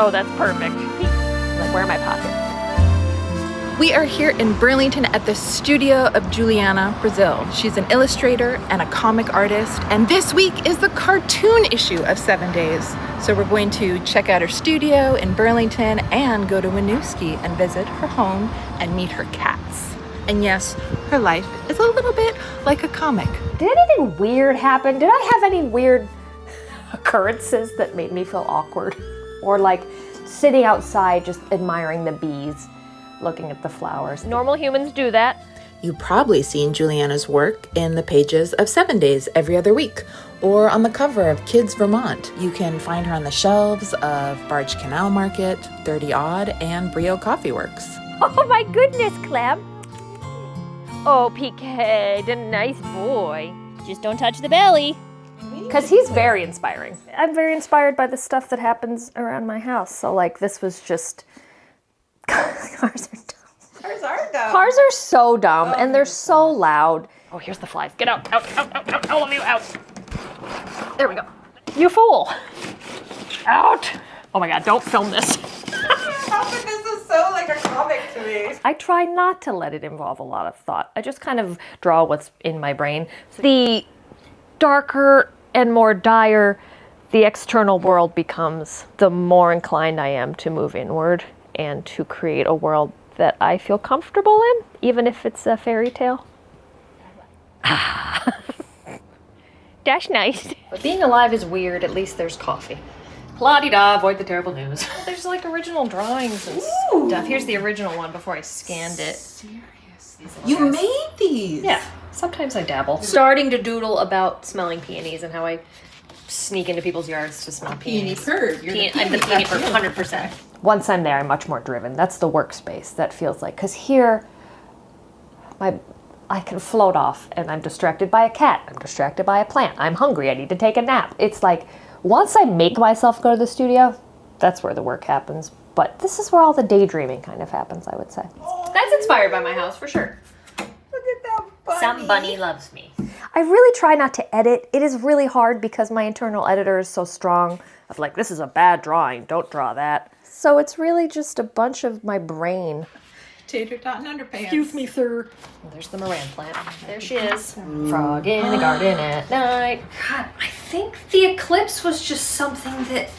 Oh, that's perfect. Like, where are my pockets? We are here in Burlington at the studio of Julianna Brazill. She's an illustrator and a comic artist, and this week is the cartoon issue of 7 Days. So we're going to check out her studio in Burlington and go to Winooski and visit her home and meet her cats. And yes, her life is a little bit like a comic. Did anything weird happen? Did I have any weird occurrences that made me feel awkward? Or like sitting outside just admiring the bees, looking at the flowers. Normal humans do that. You've probably seen Julianna's work in the pages of 7 Days every other week, or on the cover of Kids Vermont. You can find her on the shelves of Barge Canal Market, 30 Odd, and Brio Coffee Works. Oh my goodness, Clem. Oh, PK, the nice boy. Just don't touch the belly. Because he's very inspiring. I'm very inspired by the stuff that happens around my house. So like this was just, cars are dumb. Cars are dumb. Cars are so dumb and they're so loud. Oh, here's the flies. Get out, out, all of you, out. There we go. You fool. Out. Oh my God, don't film this. This is so like a comic to me. I try not to let it involve a lot of thought. I just kind of draw what's in my brain. The darker and more dire the external world becomes, the more inclined I am to move inward and to create a world that I feel comfortable in, even if it's a fairy tale. That's nice. But being alive is weird. At least there's coffee. La-di-da, avoid the terrible news. There's like original drawings and stuff. Here's the original one before I scanned it. Serious? You made these? Yeah. Sometimes I dabble. Starting to doodle about smelling peonies and how I sneak into people's yards to smell Peony peonies. purd. I'm the peony purd, 100%. Once I'm there, I'm much more driven. That's the workspace, that feels like. Because here, I can float off and I'm distracted by a cat. I'm distracted by a plant. I'm hungry. I need to take a nap. It's like, once I make myself go to the studio, that's where the work happens. But this is where all the daydreaming kind of happens, I would say. That's inspired by my house, for sure. Look at that bunny. Some bunny loves me. I really try not to edit. It is really hard because my internal editor is so strong of like, this is a bad drawing, don't draw that. So it's really just a bunch of my brain. Tater tot and underpants. Excuse me, sir. Well, there's the Moran plant. There she is. Frog in the garden at night. God, I think the eclipse was just something that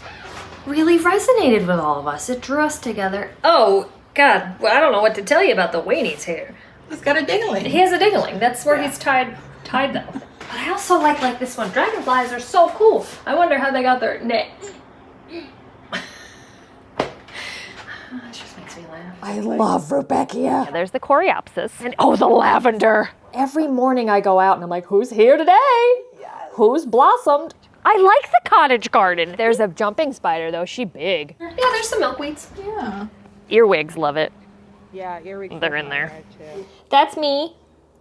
really resonated with all of us. It drew us together. Oh, God. Well, I don't know what to tell you about the Wayne's hair. He's got a dingling. He has a dingling. That's where he's tied though. But I also like this one. Dragonflies are so cool. I wonder how they got their net. It just makes me laugh. I love Rudbeckia. Yeah, there's the coreopsis. And oh, the lavender. Every morning I go out and I'm like, who's here today? Yes. Who's blossomed? I like the cottage garden. There's a jumping spider, though. She big. Yeah, there's some milkweeds. Yeah. Earwigs love it. Yeah, earwigs. They're in there. That's me,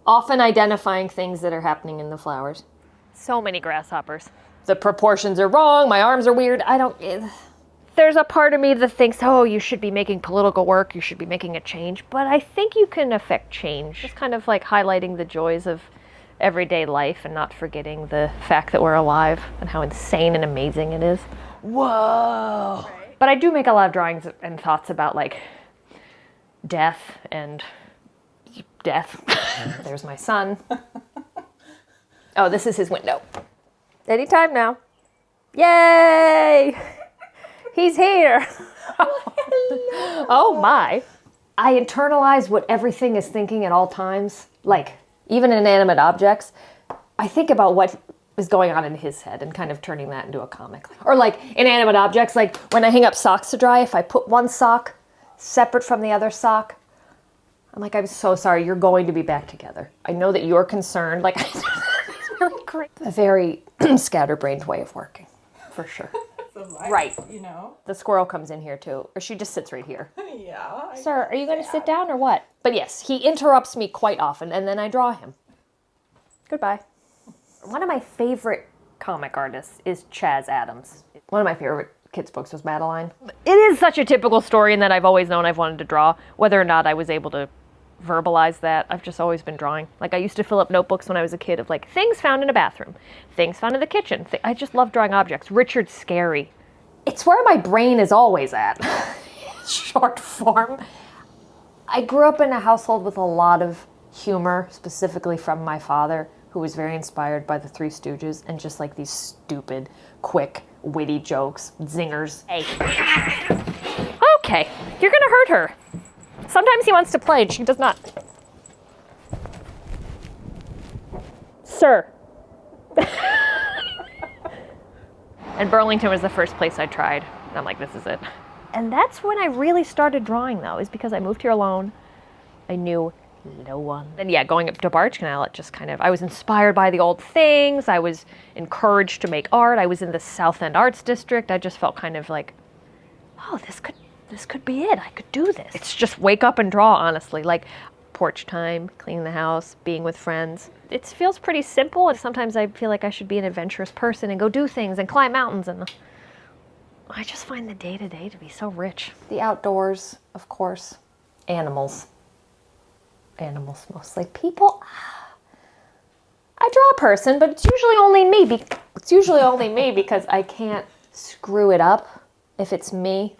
often identifying things that are happening in the flowers. So many grasshoppers. The proportions are wrong, my arms are weird, There's a part of me that thinks, oh, you should be making political work, you should be making a change. But I think you can affect change. Just kind of like highlighting the joys of everyday life and not forgetting the fact that we're alive and how insane and amazing it is. Whoa. Right. But I do make a lot of drawings and thoughts about like death and death. There's my son. Oh, this is his window. Anytime now. Yay! He's here. Oh my. I internalize what everything is thinking at all times, like even inanimate objects. I think about what is going on in his head and kind of turning that into a comic. Or like inanimate objects, like when I hang up socks to dry, if I put one sock separate from the other sock, I'm like, I'm so sorry, you're going to be back together. I know that you're concerned. Like, it's really great. A very scatterbrained way of working, for sure. Right. You know? The squirrel comes in here too, or she just sits right here. Yeah. Sir, are you going to sit down or what? But yes, he interrupts me quite often, and then I draw him. Goodbye. One of my favorite comic artists is Chaz Adams. One of my favorite kids' books was Madeline. It is such a typical story in that I've always known I've wanted to draw, whether or not I was able to verbalize that. I've just always been drawing. Like I used to fill up notebooks when I was a kid of like things found in a bathroom, things found in the kitchen. I just love drawing objects. Richard's scary. It's where my brain is always at. Short form. I grew up in a household with a lot of humor, specifically from my father, who was very inspired by the Three Stooges and just like these stupid, quick, witty jokes, zingers. Hey. Okay, you're gonna hurt her. Sometimes he wants to play and she does not. Sir. And Burlington was the first place I tried. And I'm like, this is it. And that's when I really started drawing, though, is because I moved here alone. I knew no one. And yeah, going up to Barge Canal, it just kind of, I was inspired by the old things. I was encouraged to make art. I was in the South End Arts District. I just felt kind of like, oh, this could be it. I could do this. It's just wake up and draw, honestly. Like porch time, cleaning the house, being with friends. It feels pretty simple, and sometimes I feel like I should be an adventurous person and go do things and climb mountains, and I just find the day-to-day to be so rich. The outdoors, of course. Animals. Animals mostly. People, I draw a person, but it's usually only me. It's usually only me because I can't screw it up if it's me.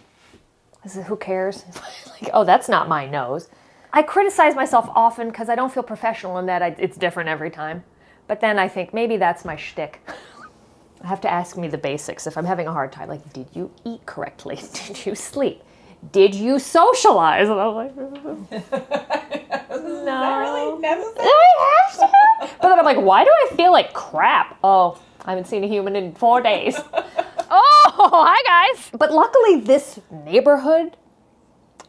Who cares? Like, oh, that's not my nose. I criticize myself often because I don't feel professional in that it's different every time. But then I think maybe that's my shtick. I have to ask me the basics if I'm having a hard time. Like, did you eat correctly? Did you sleep? Did you socialize? And I'm like, no. Is that really necessary? I have to. But then I'm like, why do I feel like crap? Oh, I haven't seen a human in 4 days. Oh, hi guys. But luckily this neighborhood,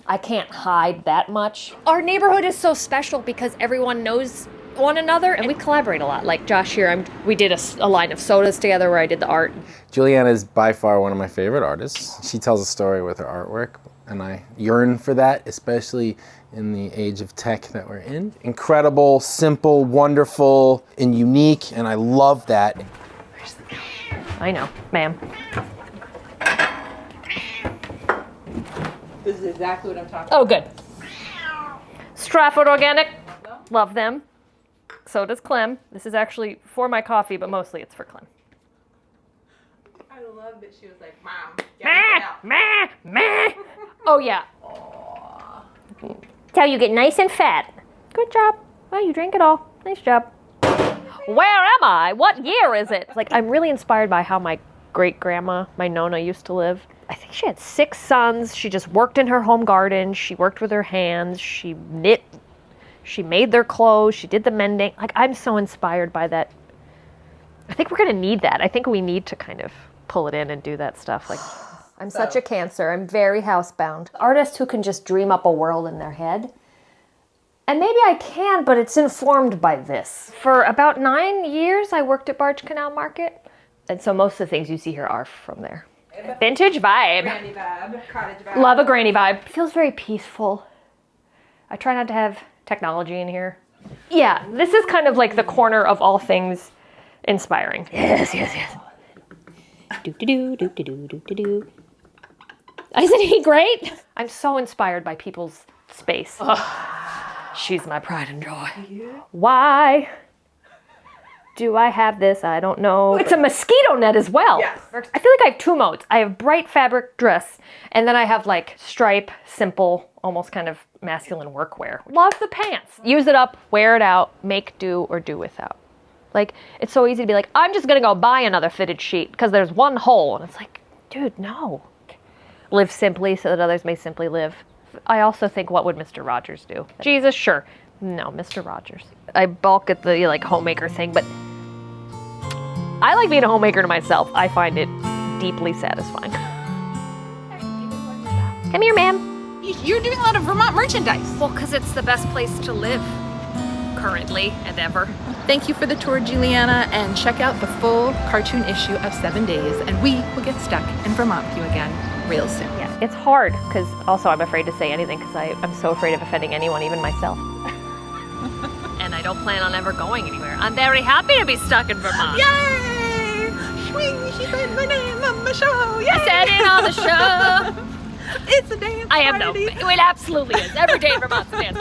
I can't hide that much. Our neighborhood is so special because everyone knows one another and we collaborate a lot. Like Josh here, we did a line of sodas together where I did the art. Julianna is by far one of my favorite artists. She tells a story with her artwork, and I yearn for that, especially in the age of tech that we're in. Incredible, simple, wonderful, and unique, and I love that. I know, ma'am. This is exactly what I'm talking Oh, good. Stratford Organic. Love them. So does Clem. This is actually for my coffee, but mostly it's for Clem. about. I love that she was like, Mom, get it out. Oh, yeah. Till you get nice and fat. Good job. Well, you drank it all. Nice job. Where am I? What year is it? Like, I'm really inspired by how my great-grandma, my Nona, used to live. I think she had 6 sons. She just worked in her home garden. She worked with her hands. She knit. She made their clothes. She did the mending. Like, I'm so inspired by that. I think we're going to need that. I think we need to kind of pull it in and do that stuff. Like, I'm such a Cancer. I'm very housebound. Artists who can just dream up a world in their head. And maybe I can, but it's informed by this. for about 9 years, I worked at Barge Canal Market. And so most of the things you see here are from there. Vintage vibe. Granny vibe, cottage vibe. Love a granny vibe. It feels very peaceful. I try not to have technology in here. Yeah, this is kind of like the corner of all things inspiring. Yes, yes, yes. Do-do-do, do-do-do, do-do-do. Isn't he great? I'm so inspired by people's space. She's my pride and joy. Why do I have this? I don't know. It's a mosquito net as well. Yes. I feel like I have 2 modes. I have bright fabric dress, and then I have like stripe, simple, almost kind of masculine workwear. Love the pants. Use it up, wear it out, make do or do without. Like, it's so easy to be like, I'm just gonna go buy another fitted sheet because there's one hole. And it's like, dude, no. Live simply so that others may simply live. I also think, what would Mr. Rogers do? Jesus, sure. No, Mr. Rogers. I balk at the like homemaker thing, but I like being a homemaker to myself. I find it deeply satisfying. Come here, ma'am. You're doing a lot of Vermont merchandise. Well, because it's the best place to live, currently and ever. Thank you for the tour, Julianna, and check out the full cartoon issue of 7 Days, and we will get stuck in Vermont with you again real soon. Yeah, it's hard, because also I'm afraid to say anything, because I'm so afraid of offending anyone, even myself. And I don't plan on ever going anywhere. I'm very happy to be stuck in Vermont. Yay! Swing, she said my name on the show. Yay! I said it on the show. It's a dance I am, though. party. It absolutely is. Every day in Vermont's a dance.